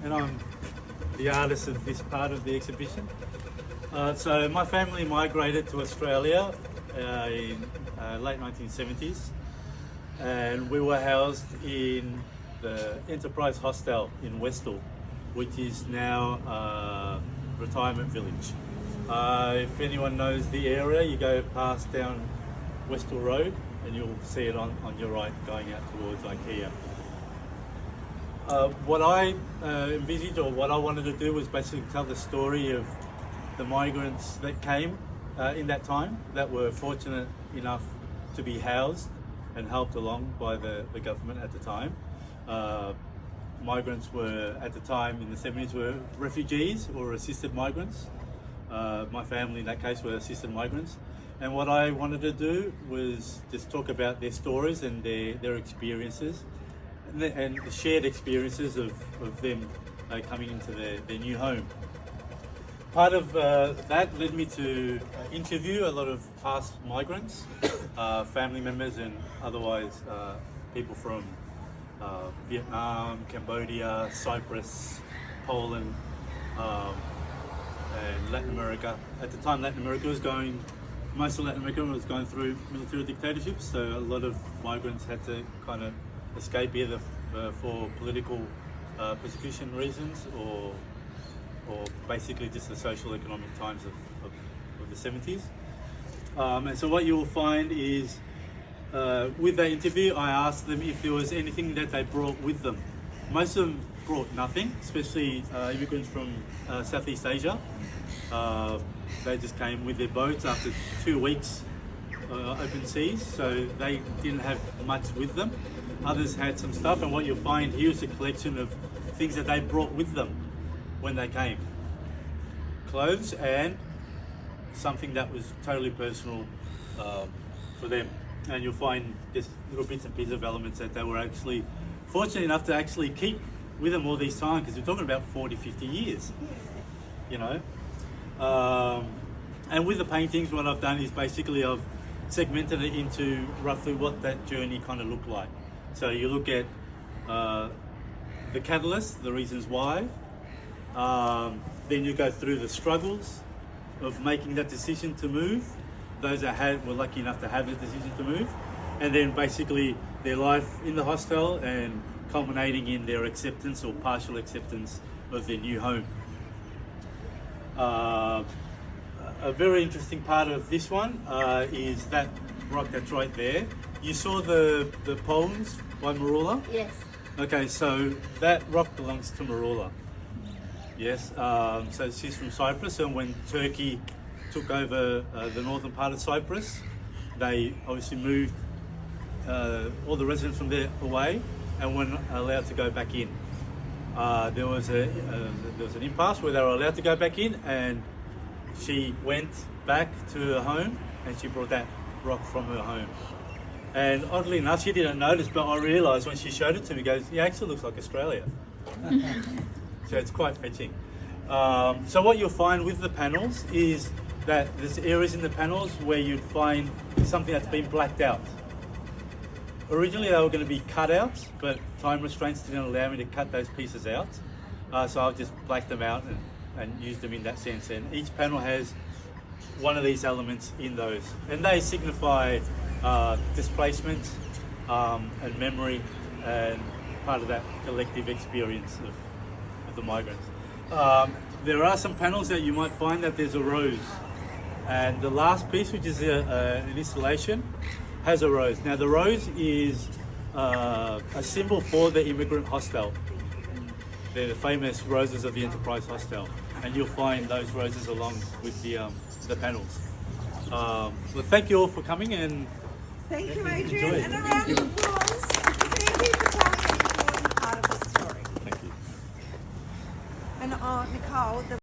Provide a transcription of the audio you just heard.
and I'm the artist of this part of the exhibition. So my family migrated to Australia in late 1970s, and we were housed in the Enterprise Hostel in Westall, which is now a retirement village. If anyone knows the area, you go past down Westall Road and you'll see it on your right going out towards IKEA. What I envisaged, or what I wanted to do, was basically tell the story of the migrants that came in that time, that were fortunate enough to be housed and helped along by the government at the time. Migrants were, at the time in the 70s, were refugees or assisted migrants. My family in that case were assisted migrants. And what I wanted to do was just talk about their stories and their experiences, and the shared experiences of them coming into their new home. Part of that led me to interview a lot of past migrants, family members and otherwise people from Vietnam, Cambodia, Cyprus, Poland, and Latin America. At the time, most of Latin America was going through military dictatorships, so a lot of migrants had to kind of escape either for political persecution reasons or basically just the social economic times of the 70s. And so what you will find is, with that interview, I asked them if there was anything that they brought with them. Most of them brought nothing, especially immigrants from Southeast Asia. They just came with their boats after 2 weeks open seas, so they didn't have much with them. Others had some stuff, and what you'll find here is a collection of things that they brought with them when they came. Clothes and something that was totally personal for them. And you'll find just little bits and pieces of elements that they were actually fortunate enough to actually keep with them all these time, because we're talking about 40, 50 years, you know. And with the paintings, what I've done is basically I've segmented it into roughly what that journey kind of looked like. So you look at the catalyst, the reasons why, then you go through the struggles of making that decision to move, those that were lucky enough to have the decision to move, and then basically their life in the hostel and culminating in their acceptance or partial acceptance of their new home. A very interesting part of this one is that rock that's right there. You saw the poems by Marula? Yes. Okay, so that rock belongs to Marula. Yes, so she's from Cyprus, and when Turkey took over the northern part of Cyprus, they obviously moved all the residents from there away and weren't allowed to go back in. There was an impasse where they were allowed to go back in, and she went back to her home and she brought that rock from her home. And oddly enough, she didn't notice, but I realised when she showed it to me, goes, "Yeah, it actually looks like Australia." So it's quite fetching. So what you'll find with the panels is that there's areas in the panels where you'd find something that's been blacked out. Originally they were going to be cut out, but time restraints didn't allow me to cut those pieces out. So I've just blacked them out and used them in that sense. And each panel has one of these elements in those. And they signify displacement and memory and part of that collective experience of the migrants. There are some panels that you might find that there's a rose. And the last piece, which is an installation, has a rose. Now the rose is a symbol for the immigrant hostel. They're the famous roses of the Enterprise Hostel, and you'll find those roses along with the panels. Well, thank you all for coming, and Thank you, Adrian, and a round of applause. Thank you for telling an important part of the story. thank you. And Nicole,